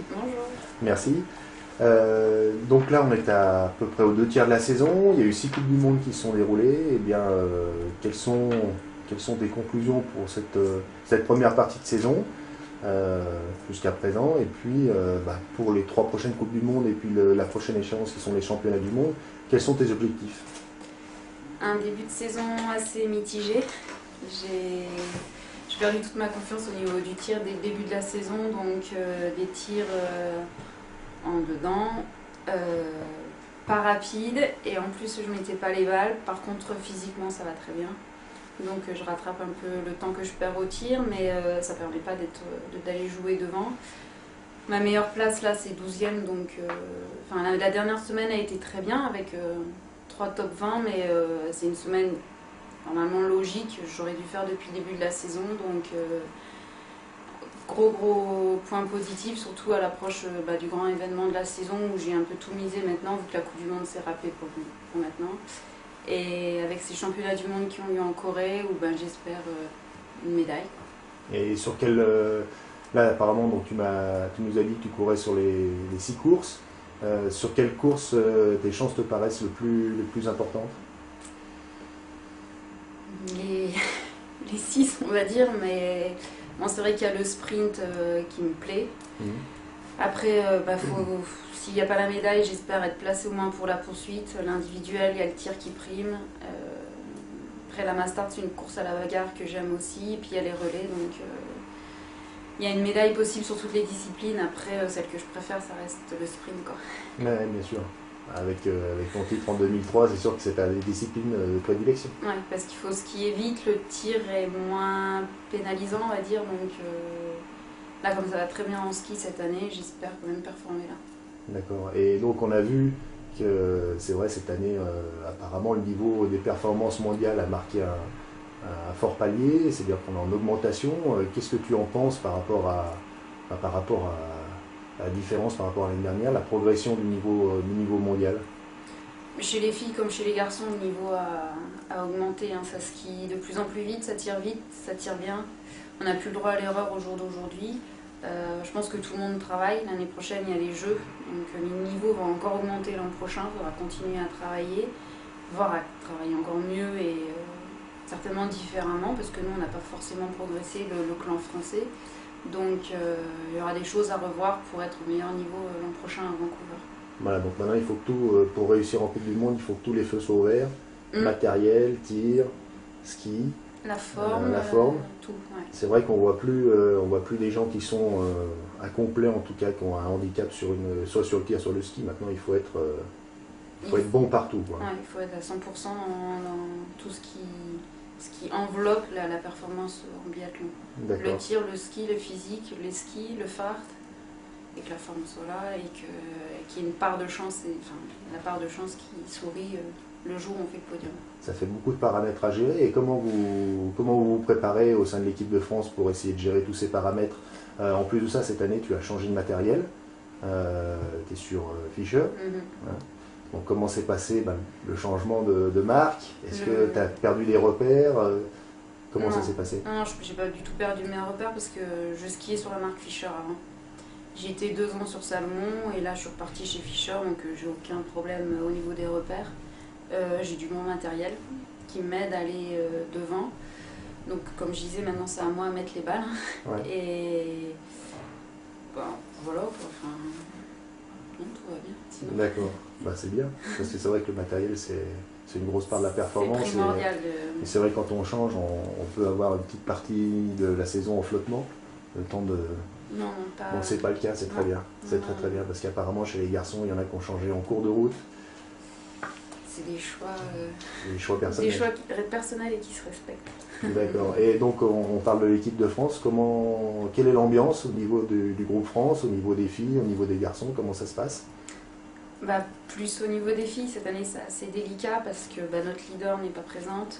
Bonjour. Merci. Donc là, on est à peu près aux 2 tiers de la saison. Il y a eu 6 Coupes du Monde qui se sont déroulées. Eh bien, quelles sont tes conclusions pour cette première partie de saison euh, jusqu'à présent? Et puis, pour les 3 prochaines Coupes du Monde et puis la prochaine échéance qui sont les championnats du monde, quels sont tes objectifs? Un début de saison assez mitigé. J'ai perdu toute ma confiance au niveau du tir dès le début de la saison, donc des tirs en dedans, pas rapides, et en plus je mettais pas les balles. Par contre physiquement ça va très bien, donc je rattrape un peu le temps que je perds au tir, mais ça permet pas d'aller jouer devant. Ma meilleure place là c'est 12e, donc la dernière semaine a été très bien avec 3 top 20, mais c'est une semaine normalement logique, j'aurais dû faire depuis le début de la saison, donc gros point positif, surtout à l'approche du grand événement de la saison où j'ai un peu tout misé maintenant, vu que la Coupe du Monde s'est râpée pour maintenant. Et avec ces championnats du monde qui ont lieu en Corée, où j'espère une médaille. Et sur quel. Là, apparemment, donc, tu nous as dit que tu courais sur les 6 courses. Sur quelle course tes chances te paraissent les plus importantes? Les, les 6, on va dire, mais bon, c'est vrai qu'il y a le sprint qui me plaît. Mhm. Après, s'il n'y a pas la médaille, j'espère être placée au moins pour la poursuite. L'individuel, il y a le tir qui prime. Après, la Mastart, c'est une course à la bagarre que j'aime aussi. Puis il y a les relais, donc il y a une médaille possible sur toutes les disciplines. Après, celle que je préfère, ça reste le sprint, quoi. Ouais, bien sûr. Avec ton titre en 2003, c'est sûr que c'est ta discipline de prédilection. Ouais, parce qu'il faut skier vite, le tir est moins pénalisant, on va dire. Donc là, comme ça va très bien en ski cette année, j'espère quand même performer là. D'accord. Et donc on a vu que c'est vrai cette année, apparemment le niveau des performances mondiales a marqué un fort palier, c'est-à-dire qu'on est en augmentation. Qu'est-ce que tu en penses par rapport à la différence par rapport à l'année dernière, la progression du niveau mondial? Chez les filles comme chez les garçons, le niveau a augmenté, hein. Ça skie de plus en plus vite, ça tire bien. On n'a plus le droit à l'erreur au jour d'aujourd'hui. Je pense que tout le monde travaille. L'année prochaine, il y a les Jeux, donc le niveau va encore augmenter l'an prochain. Il faudra continuer à travailler, voire à travailler encore mieux et certainement différemment, parce que nous, on n'a pas forcément progressé le clan français. Donc il y aura des choses à revoir pour être au meilleur niveau l'an prochain à Vancouver. Voilà, donc maintenant il faut que tout, pour réussir en Coupe du Monde, il faut que tous les feux soient ouverts. Mm. Matériel, tir, ski, La forme, la forme. tout. Ouais. C'est vrai qu'on voit plus des gens qui sont incomplets, en tout cas, qui ont un handicap soit sur le tir, sur le ski. Maintenant, il faut être bon partout, quoi. Ouais, il faut être à 100% dans tout ce qui enveloppe la performance en biathlon. Le D'accord. tir, le ski, le physique, les skis, le fart, et que la forme soit là, et qu'il y ait une part de chance, la part de chance qui sourit le jour où on fait le podium. Ça fait beaucoup de paramètres à gérer. Et comment vous préparez au sein de l'équipe de France pour essayer de gérer tous ces paramètres? En plus de ça, cette année, tu as changé de matériel. Tu es sur Fischer. Hein. Donc, comment s'est passé le changement de marque? Est-ce que tu as perdu des repères? Comment ça s'est passé? Non, j'ai pas du tout perdu mes repères parce que je skiais sur la marque Fischer avant. J'ai été 2 ans sur Salomon et là je suis repartie chez Fischer, donc j'ai aucun problème au niveau des repères. J'ai du bon matériel qui m'aide à aller devant. Donc comme je disais, maintenant c'est à moi à mettre les balles. Ouais. Et voilà quoi. Enfin, non, tout va bien. Sinon, D'accord. C'est bien. Parce que c'est vrai que le matériel, c'est une grosse part de la performance. c'est primordial. Et c'est vrai que quand on change, on peut avoir une petite partie de la saison en flottement. Le temps de. Non, pas. Bon, c'est pas le cas, c'est très bien. C'est très très bien. Parce qu'apparemment, chez les garçons, il y en a qui ont changé en cours de route. C'est des choix. Des choix personnels. Des choix personnels et qui se respectent. D'accord. Et donc, on parle de l'équipe de France. Quelle est l'ambiance au niveau du groupe France, au niveau des filles, au niveau des garçons? Comment ça se passe? Plus au niveau des filles, cette année c'est assez délicat parce que notre leader n'est pas présente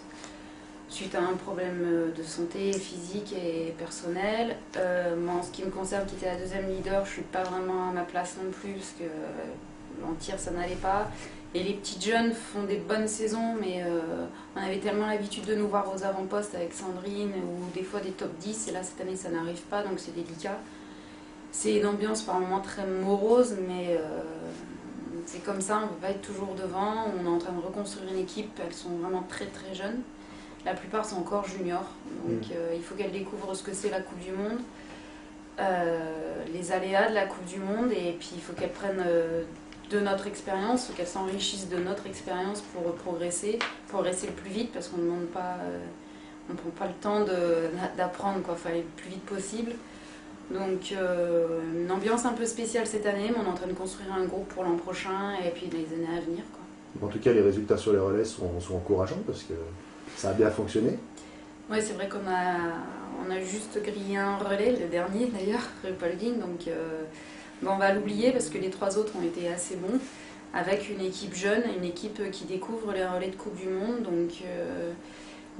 suite à un problème de santé physique et personnelle. Moi, en ce qui me concerne, qui était la deuxième leader, je suis pas vraiment à ma place non plus parce que en tir ça n'allait pas. Et les petites jeunes font des bonnes saisons, mais on avait tellement l'habitude de nous voir aux avant-postes avec Sandrine ou des fois des top 10, et là cette année ça n'arrive pas, donc c'est délicat. C'est une ambiance par moments très morose, mais c'est comme ça, on ne peut pas être toujours devant. On est en train de reconstruire une équipe, elles sont vraiment très très jeunes. La plupart sont encore juniors, donc il faut qu'elles découvrent ce que c'est la Coupe du Monde, les aléas de la Coupe du Monde, et puis il faut qu'elles prennent de notre expérience, il faut qu'elles s'enrichissent de notre expérience pour progresser le plus vite, parce qu'on ne demande pas, on prend pas le temps d'apprendre, quoi. Il faut aller le plus vite possible. Donc une ambiance un peu spéciale cette année, mais on est en train de construire un groupe pour l'an prochain et puis les années à venir, quoi. En tout cas, les résultats sur les relais sont encourageants parce que ça a bien fonctionné. Oui, c'est vrai qu'on a juste grillé un relais, le dernier d'ailleurs, Ruhpolding, donc on va l'oublier parce que les 3 autres ont été assez bons, avec une équipe jeune, une équipe qui découvre les relais de Coupe du Monde, donc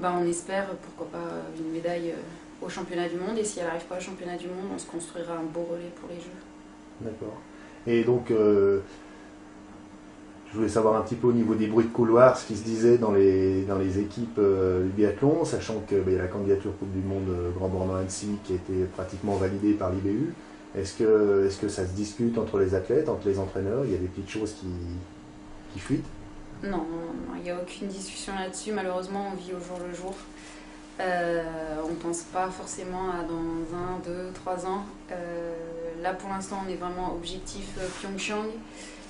on espère, pourquoi pas, une médaille au championnat du monde, et si elle n'arrive pas au championnat du monde, on se construira un beau relais pour les Jeux. D'accord. Et donc, je voulais savoir un petit peu au niveau des bruits de couloir, ce qui se disait dans les équipes du biathlon, sachant que y a la candidature Coupe du Monde Grand Bornand-Annecy qui a été pratiquement validée par l'IBU. Est-ce que ça se discute entre les athlètes, entre les entraîneurs? Il y a des petites choses qui fuitent? Non, il n'y a aucune discussion là-dessus. Malheureusement, on vit au jour le jour. On ne pense pas forcément à dans 1, 2, 3 ans. Là, pour l'instant, on est vraiment objectif Pyeongchang.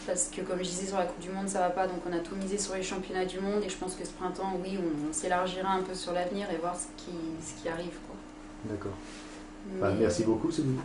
Parce que, comme je disais, sur la Coupe du Monde, ça va pas. Donc, on a tout misé sur les championnats du monde. Et je pense que ce printemps, oui, on s'élargira un peu sur l'avenir et voir ce qui arrive, quoi. D'accord. Mais, Merci beaucoup, Sylvie.